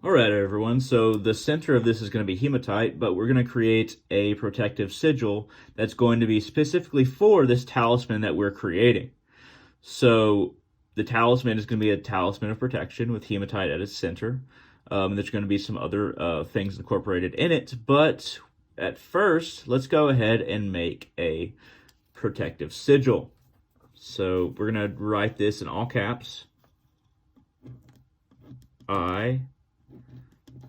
All right, everyone. So the center of this is going to be hematite, but we're going to create a protective sigil that's going to be specifically for this talisman that we're creating. So the talisman is going to be a talisman of protection with hematite at its center. There's going to be some other things incorporated in it, but at first, let's go ahead and make a protective sigil. So we're going to write this in all caps. I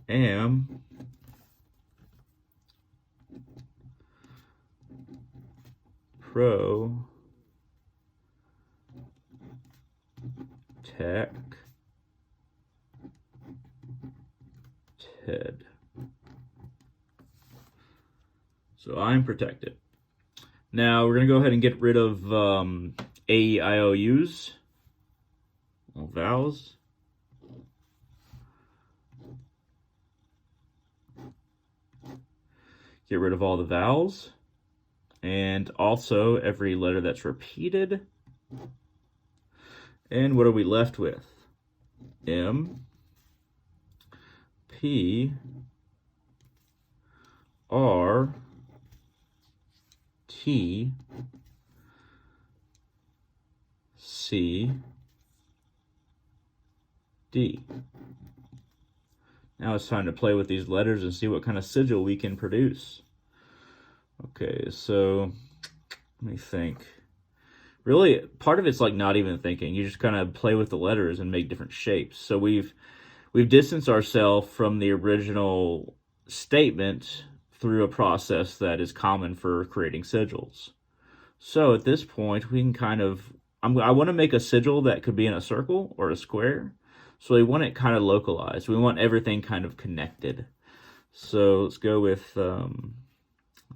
am protected. So I'm protected. Now we're going to go ahead and get rid of AEIOUs, all vowels. Get rid of all the vowels. And also every letter that's repeated. And what are we left with? M, P, R, T, C, D. Now it's time to play with these letters and see what kind of sigil we can produce. Okay, so let me think. Really, part of it's like not even thinking. You just kind of play with the letters and make different shapes. So we've distanced ourselves from the original statement through a process that is common for creating sigils. So at this point, we can kind of, I want to make a sigil that could be in a circle or a square. So we want it kind of localized. We want everything kind of connected. So let's go with, let's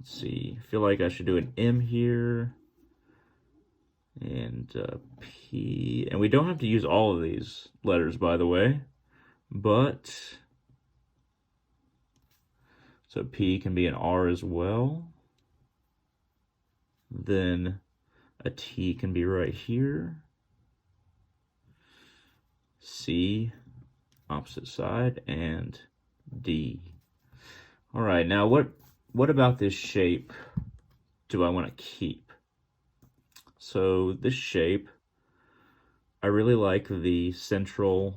see, I feel like I should do an M here. And P. And we don't have to use all of these letters, by the way. But, so P can be an R as well. Then a T can be right here. C, opposite side, and D. All right, now what about this shape do I want to keep? So this shape, I really like the central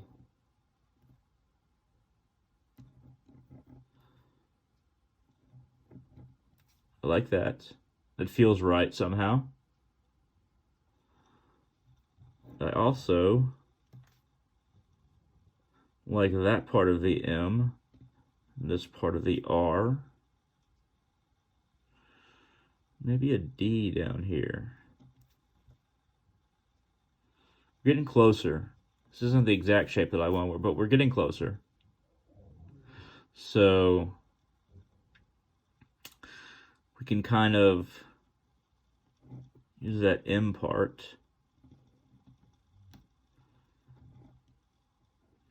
I like that. It feels right somehow. I also like that part of the M, this part of the R, maybe a D down here. Getting closer. This isn't the exact shape that I want, but we're getting closer. So we can kind of use that M part.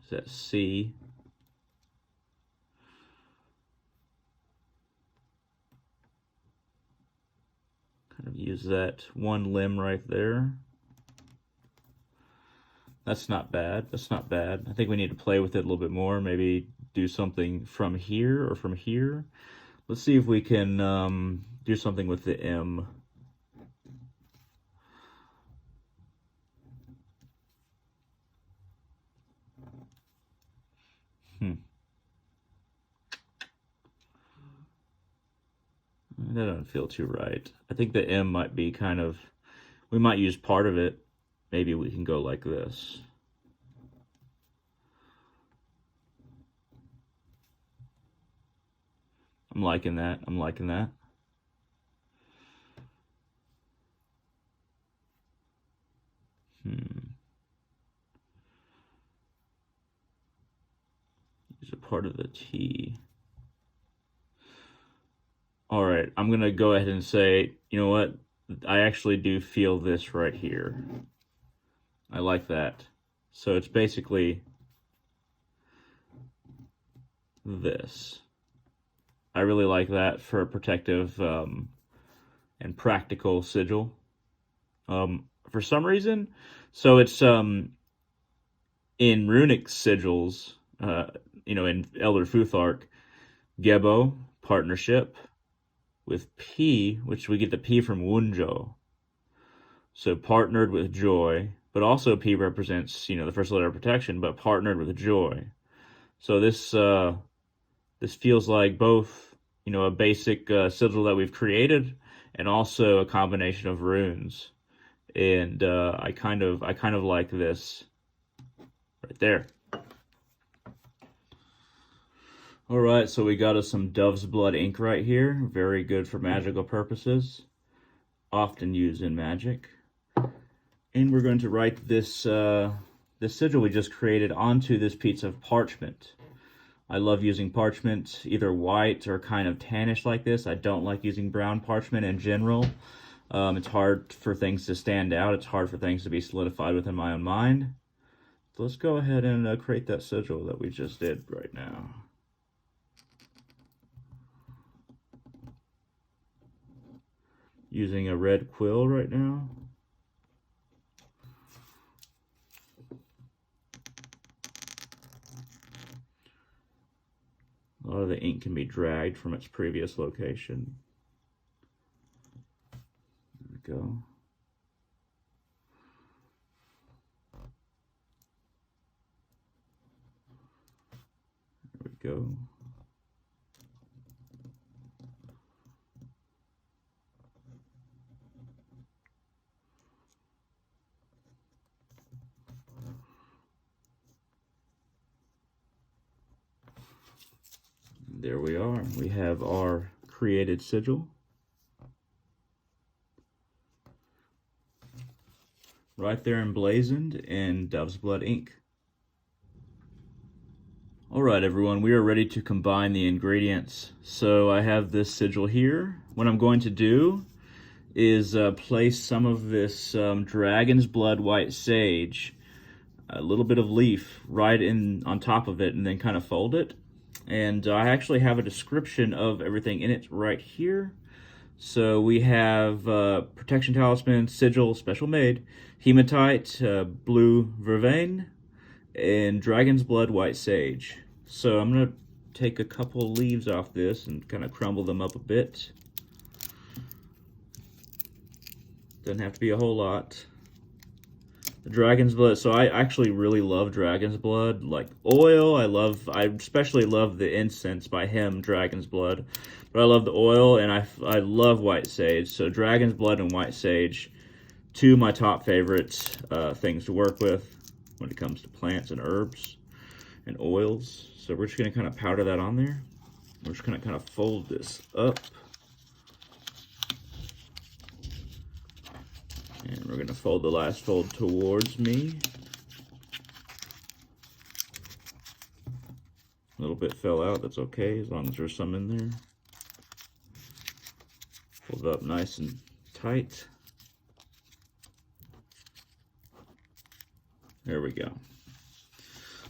Is that C? Kind of use that one limb right there. That's not bad. That's not bad. I think we need to play with it a little bit more. Maybe do something from here or from here. Let's see if we can do something with the M. That doesn't feel too right. I think the M might be kind of, we might use part of it. Maybe we can go like this. I'm liking that. I'm liking that. Use a part of the T. All right, I'm going to go ahead and say, you know what? I actually do feel this right here. I like that. So it's basically this. I really like that for a protective and practical sigil. For some reason, so it's in runic sigils, in Elder Futhark, Gebo, partnership, with P, which we get the P from Wunjo. So partnered with joy, but also P represents, the first letter of protection, but partnered with joy. So this feels like both, a basic sigil that we've created, and also a combination of runes. And I kind of like this right there. All right, so we got us some Dove's Blood ink right here. Very good for magical purposes. Often used in Magic. And we're going to write this sigil we just created onto this piece of parchment. I love using parchment, either white or kind of tannish like this. I don't like using brown parchment in general. It's hard for things to stand out. It's hard for things to be solidified within my own mind. So let's go ahead and create that sigil that we just did right now. Using a red quill right now. A lot of the ink can be dragged from its previous location. There we go. There we go. There we are. We have our created sigil. Right there emblazoned in Dove's Blood ink. Alright everyone, we are ready to combine the ingredients. So I have this sigil here. What I'm going to do is place some of this Dragon's Blood White Sage, a little bit of leaf right on top of it, and then kind of fold it. And I actually have a description of everything in it right here. So we have Protection Talisman, Sigil, Special Made, Hematite, Blue Vervain, and Dragon's Blood White Sage. So I'm going to take a couple leaves off this and kind of crumble them up a bit. Doesn't have to be a whole lot. The Dragon's Blood, so I actually really love Dragon's Blood. Like oil, I especially love the incense by him, Dragon's Blood. But I love the oil, and I love White Sage. So Dragon's Blood and White Sage, two of my top favorite things to work with when it comes to plants and herbs and oils. So we're just going to kind of powder that on there. We're just going to kind of fold this up. And we're going to fold the last fold towards me. A little bit fell out, that's okay, as long as there's some in there. Fold it up nice and tight. There we go.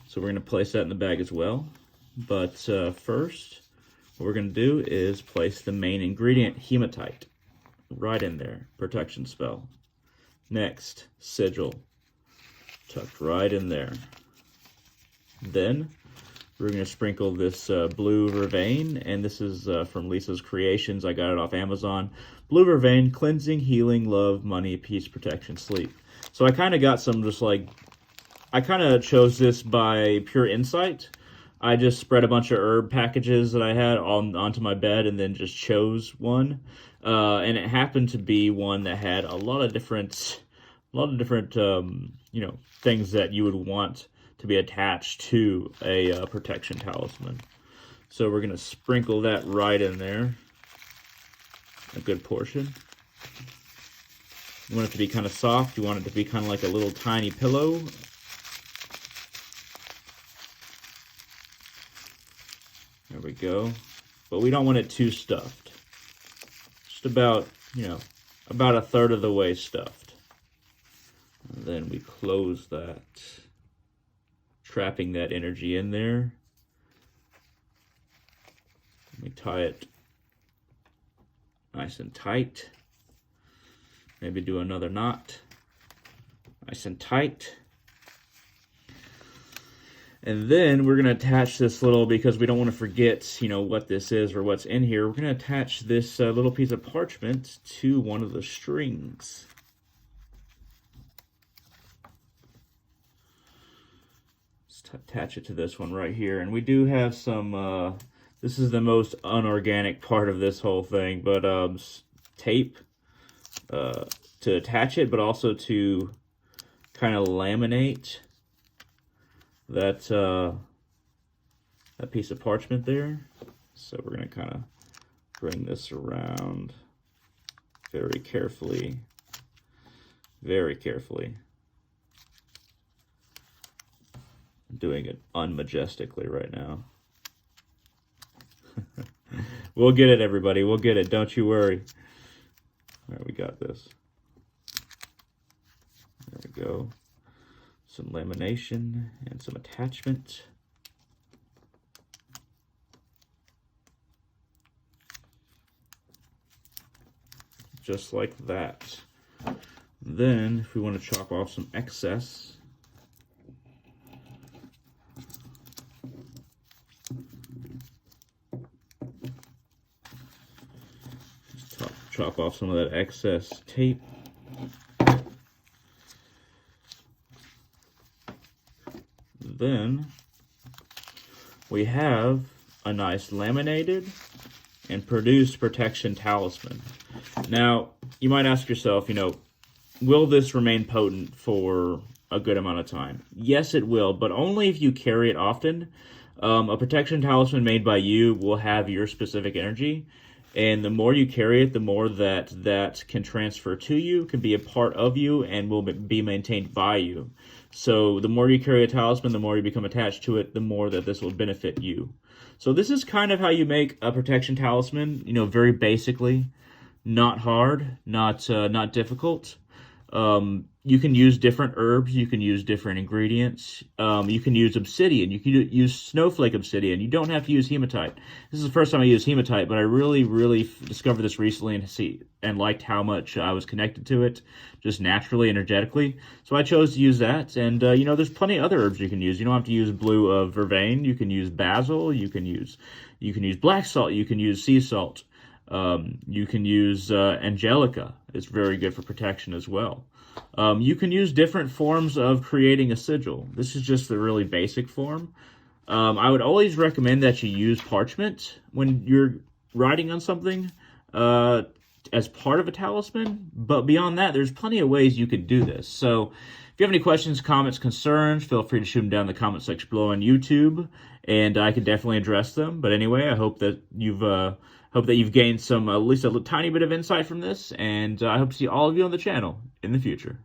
So we're going to place that in the bag as well. But first, what we're going to do is place the main ingredient, Hematite, right in there, protection spell. Next, Sigil, tucked right in there. Then, we're going to sprinkle this Blue Vervain, and this is from Lisa's Creations. I got it off Amazon. Blue Vervain, cleansing, healing, love, money, peace, protection, sleep. So I kind of got some I kind of chose this by pure insight. I just spread a bunch of herb packages that I had onto my bed and then just chose one. And it happened to be one that had a lot of different things that you would want to be attached to a protection talisman. So we're going to sprinkle that right in there, a good portion. You want it to be kind of soft. You want it to be kind of like a little tiny pillow. There we go. But we don't want it too stuffed. Just about, about a third of the way stuffed. And then we close that, trapping that energy in there. We tie it nice and tight. Maybe do another knot. Nice and tight. And then we're going to attach this little, because we don't want to forget, you know, what this is or what's in here. We're going to attach this little piece of parchment to one of the strings. Let's attach it to this one right here. And we do have some, this is the most unorganic part of this whole thing, but tape to attach it, but also to kind of laminate that that piece of parchment there. So we're going to kind of bring this around very carefully, very carefully. I'm doing it unmajestically right now. We'll get it, everybody. We'll get it. Don't you worry. All right, we got this. There we go. Some lamination and some attachment. Just like that. Then, if we want to chop off some excess, chop off some of that excess tape. Then we have a nice laminated and produced protection talisman. Now, you might ask yourself, you know, will this remain potent for a good amount of time? Yes, it will, but only if you carry it often. A protection talisman made by you will have your specific energy, and the more you carry it, the more that can transfer to you, can be a part of you, and will be maintained by you. So the more you carry a talisman, the more you become attached to it, the more that this will benefit you. So this is kind of how you make a protection talisman, you know, very basically. Not hard, not difficult. You can use different herbs. You can use different ingredients. You can use obsidian. You can use snowflake obsidian. You don't have to use hematite. This is the first time I use hematite, but I really discovered this recently and liked how much I was connected to it, just naturally, energetically. So I chose to use that. And you know, there's plenty of other herbs you can use. You don't have to use blue vervain. You can use basil. You can use black salt. You can use sea salt. You can use angelica. It's very good for protection as well. You can use different forms of creating a sigil. This is just the really basic form. I would always recommend that you use parchment when you're writing on something as part of a talisman. But beyond that, there's plenty of ways you could do this. So if you have any questions, comments, concerns, feel free to shoot them down in the comment section below on YouTube, and I can definitely address them. But anyway, I hope that you've gained some, at least a tiny bit of insight from this, and I hope to see all of you on the channel in the future.